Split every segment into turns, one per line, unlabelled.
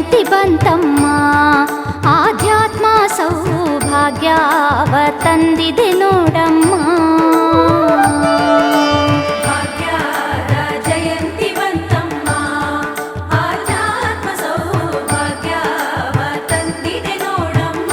ಜಯಂತಿ ಬಂತಮ್ಮ, ಆಧ್ಯಾತ್ಮ ಸೌಭಾಗ್ಯವ ತಂದಿದೆ ನೋಡಮ್ಮ.
ಭಾಗ್ಯದ ಜಯಂತಿ ಬಂತಮ್ಮ, ಆಧ್ಯಾತ್ಮ ಸೌಭಾಗ್ಯವ ತಂದಿದೆ ನೋಡಮ್ಮ.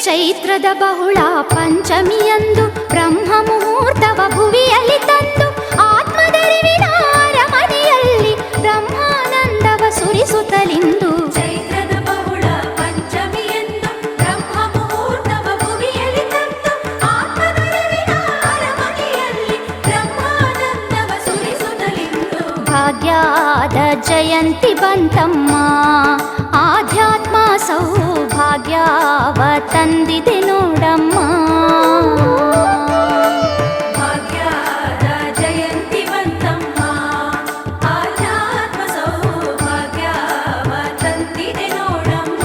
ಚೈತ್ರದ ಬಹುಳ ಪಂಚಮಿಯಂದು ಬ್ರಹ್ಮ ಮುಹೂರ್ತವ ಭುವಿಯಲ್ಲಿ ತಂದು ಆತ್ಮದರಿವಿನ ಅರಮನೆಯಲ್ಲಿ ಬ್ರಹ್ಮಾನಂದವ ಸುರಿಸುತ್ತಲಿಂದು.
ಚೈತ್ರದ ಬಹುಳ ಪಂಚಮಿಯಂದು ಬ್ರಹ್ಮ ಮುಹೂರ್ತವ ಭುವಿಯಲ್ಲಿ ತಂದು ಆತ್ಮದರಿವಿನ ಅರಮನೆಯಲ್ಲಿ ಬ್ರಹ್ಮಾನಂದವ ಸುರಿಸುತ್ತಲಿಂದು.
ಭಾಗ್ಯದ ಜಯಂತಿ ಬಂತಮ್ಮ, ಆಧ್ಯಾತ್ಮ ಸೌಭಾಗ್ಯವ ತಂದಿದೆ ನೋಡಮ್ಮ.
ಭಾಗ್ಯದ ಜಯಂತಿ ಬಂತಮ್ಮ, ಆಧ್ಯಾತ್ಮ ಸೌಭಾಗ್ಯವ ತಂದಿದೆ ನೋಡಮ್ಮ.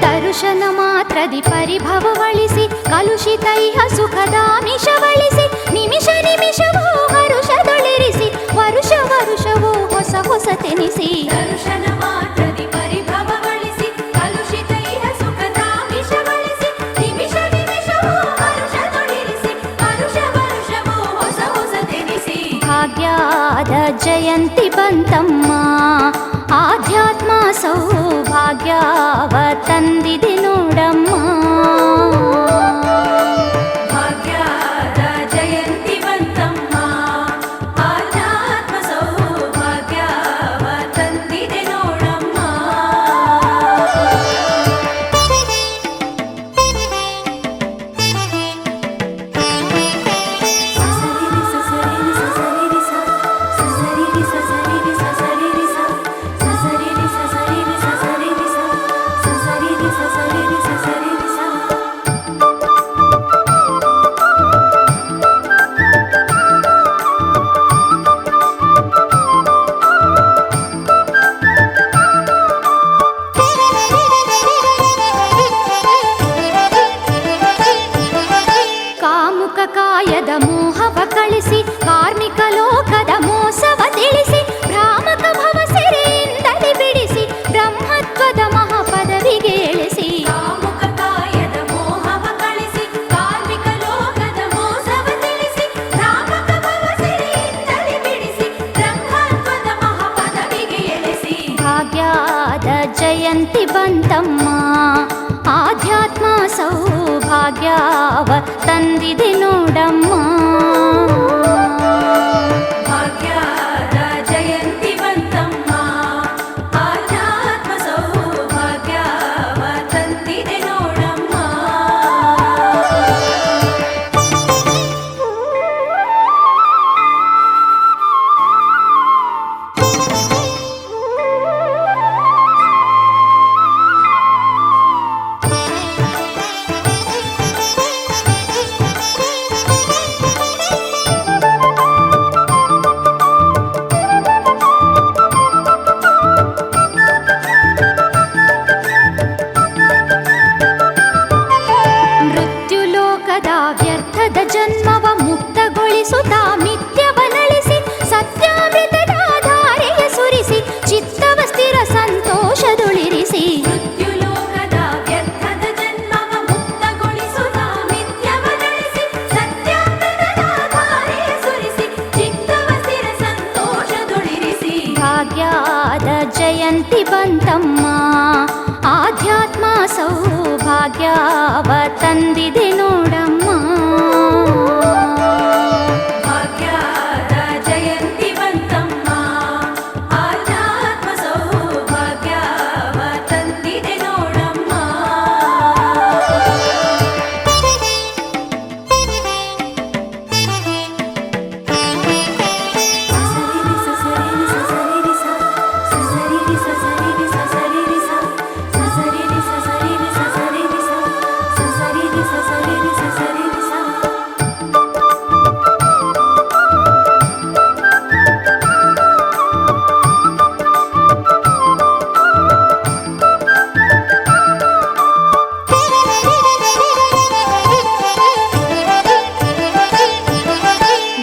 ದರ್ಶನ ಮಾತ್ರದಿ ಪರಿಭವವಳಿಸಿ ಕಲುಷಿತೈಹ ಸುಖದಾಮಿಷವಳಿಸಿ ನಿಮಿಷ ನಿಮಿಷವೂ ಹರುಷದೊಳಿರಿಸಿ ವರುಷ ವರುಷವೂ ಹೊಸ ಹೊಸತೆನಿಸಿ.
ದರ್ಶನ ಮಾತ್ರದಿ ಪರಿಭವವಳಿಸಿ ಕಲುಷಿತೈಹ ಸುಖದಾಮಿಷವಳಿಸಿ ನಿಮಿಷ ನಿಮಿಷವೂ ಹರುಷದೊಳಿರಿಸಿ ವರುಷ ವರುಷವೂ ಹೊಸ ಹೊಸತೆನಿಸಿ.
ಭಾಗ್ಯದ ಜಯಂತಿ ಬಂತಮ್ಮ, ಆಧ್ಯಾತ್ಮ ಸೌಭಾಗ್ಯವ ತಂದಿದೆ ನೋಡಮ್ಮ.
ಭಾಗ್ಯದ ಜಯಂತಿ ಬಂತಮ್ಮ, ಆಧ್ಯಾತ್ಮ ಸೌಭಾಗ್ಯವ ತಂದಿದೆ ನೋಡಮ್ಮ.
ಕಾಮುಕ ಕಾಯದ ಮೋಹವ ಕಳಿಸಿ ಕಾರ್ಮಿಕ ಲೋಕದ ಮೋಸವ ತಿಳಿಸಿ ಭ್ರಾಮಕ ಭವ ಸೆರೆಯಿಂದಲೇ ಬಿಡಿಸಿ ಬ್ರಹ್ಮತ್ವದ ಮಹಾಪದವಿಗೆ ಇಳಿಸಿ.
ಕಾಮುಕ ಕಾಯದ ಮೋಹವ ಕಳಿಸಿ ಕಾರ್ಮಿಕ ಲೋಕದ ಮೋಸವ ತಿಳಿಸಿ ಭ್ರಾಮಕ ಭವ ಸೆರೆಯಿಂದಲೇ ಬಿಡಿಸಿ ಬ್ರಹ್ಮತ್ವದ ಮಹಾಪದವಿಗೆ ಎಳೆಸಿ.
ಭಾಗ್ಯದ ಜಯಂತಿ ಬಂತಮ್ಮ, ಆಧ್ಯಾತ್ಮ ಸೌಭಾಗ್ಯವ ತಂದಿದೆ ನೋಡಮ್ಮ.
ಭಾಗ್ಯದ ಜಯಂತಿ ಬಂತಮ್ಮ, ಆಧ್ಯಾತ್ಮ ಸೌಭಾಗ್ಯವ ತಂದಿದೆ ನೋಡಮ್ಮ.
ಬಂತಮ್ಮ. ಆಧ್ಯಾತ್ಮ ಸೌಭಾಗ್ಯವ ತಂದಿದೆ ನೋಡಮ್ಮ.
ಭಾಗ್ಯದ ಜಯಂತಿ ಬಂತಮ್ಮ, ಆಧ್ಯಾತ್ಮ ಸೌಭಾಗ್ಯವ ತಂದಿದೆ ನೋಡಮ್ಮ.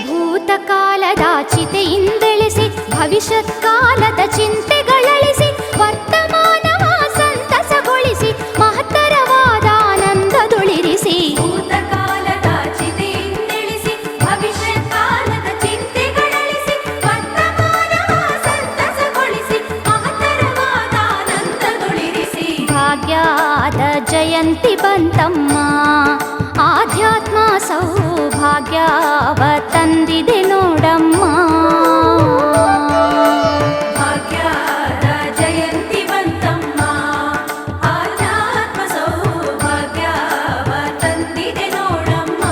ಭೂತಕಾಲದ ಚಿತೆಯಿಂದೆಳೆಸಿ ಭವಿಷ್ಯತ್ ಕಾಲದ ಚಿಂತೆಗಳಳಿಸಿ ವರ್ತಮಾನವ ಸಂತಸಗೊಳಿಸಿ ಮಹತ್ತರವಾದ ಆನಂದದೊಳಿರಿಸಿ.
ಭೂತಕಾಲದ ಚಿತೆಯಿಂದೆಳಿಸಿ ಭವಿಷ್ಯತ್ ಕಾಲದ ಚಿಂತೆಗಳಳಿಸಿ ವರ್ತಮಾನವ ಸಂತಸಗೊಳಿಸಿ ಮಹತ್ತರವಾದ ಆನಂದದೊಳಿರಿಸಿ.
ಭಾಗ್ಯದ ಜಯಂತಿ ಬಂತಮ್ಮ. ಆಧ್ಯಾತ್ಮ ಸೌಭಾಗ್ಯವ ತಂದಿದೆ ನೋಡಮ್ಮ.
ಭಾಗ್ಯದ ಜಯಂತಿ ಬಂತಮ್ಮ, ಆಧ್ಯಾತ್ಮ ಸೌಭಾಗ್ಯವ ತಂದಿದೆ ನೋಡಮ್ಮ.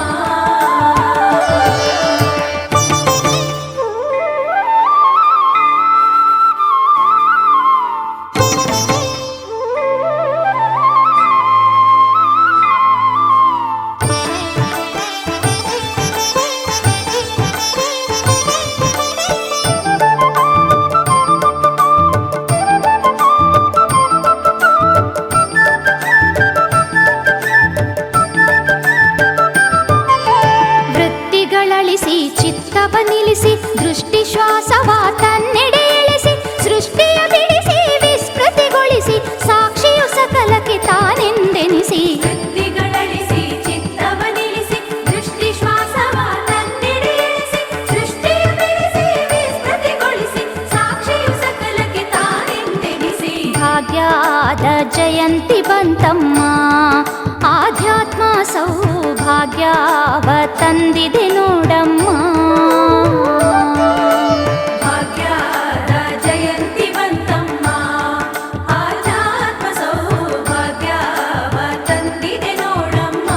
ವೃತ್ತಿಗಳಳಿಸಿ ಚಿತ್ತವ ನಿಲ್ಲಿಸಿ ದೃಷ್ಟಿ ಶ್ವಾಸವ ತನ್ನೆಡೆ ಇಳಿಸಿ ಸೃಷ್ಟಿಯ ಬಿಡಿಸಿ ವಿಸ್ಮೃತಿಗೊಳಿಸಿ ಸಾಕ್ಷಿಯು ಸಕಲಕ್ಕೆ ತಾನೆಂದೆನಿಸಿ.
ವೃತ್ತಿಗಳಳಿಸಿ ಚಿತ್ತವ ನಿಲ್ಲಿಸಿ ದೃಷ್ಟಿ ಶ್ವಾಸವ ತನ್ನೆಡೆ ಇಳಿಸಿ ಸೃಷ್ಟಿಯ ಬಿಡಿಸಿ ವಿಸ್ಮೃತಿಗೊಳಿಸಿ ಸಾಕ್ಷಿಯು ಸಕಲಕ್ಕೆ ತಾನೆಂದೆನಿಸಿ.
ಭಾಗ್ಯದ ಜಯಂತಿ ಬಂತಮ್ಮ. ಆಧ್ಯಾತ್ಮ ಸೌಭಾಗ್ಯವ ತಂದಿದೆ ನೋಡಮ್ಮ.
ಭಾಗ್ಯದ ಜಯಂತಿ ಬಂತಮ್ಮ, ಆಧ್ಯಾತ್ಮ ಸೌಭಾಗ್ಯವ ತಂದಿದೆ ನೋಡಮ್ಮ.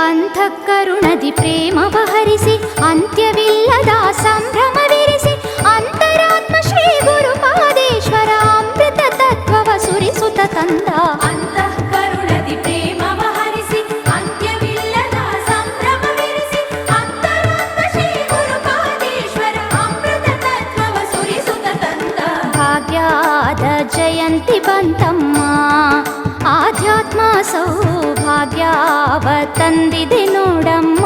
ಅಂತಃಕರುಣದಿ ಪ್ರೇಮವ ಹರಿಸಿ ಅಂತ್ಯವಿಲ್ಲದ ಸಂಭ್ರಮವಿರಿಸಿ ಅಂತರಾತ್ಮ ಶ್ರೀ ಗುರುಪಾದೇಶ್ವರ ಅಮೃತ ತತ್ವವ ಸುರಿಸುತ್ತ ತಂದ.
ಅಂತಃಕರುಣದಿ ಪ್ರೇಮವ ಹರಿಸಿ ಅಂತ್ಯವಿಲ್ಲದ ಸಂಭ್ರಮವಿರಿಸಿ ಅಂತರಾತ್ಮ ಶ್ರೀ ಗುರುಪಾದೇಶ್ವರ ಅಮೃತ ತತ್ವವ ಸುರಿಸುತ್ತ ತಂದ.
ಭಾಗ್ಯದ ಜಯಂತಿ ಬಂತಮ್ಮ. ಆಧ್ಯಾತ್ಮ ಸೌಭಾಗ್ಯವ ತಂದಿದೆ ನೋಡಮ್ಮ.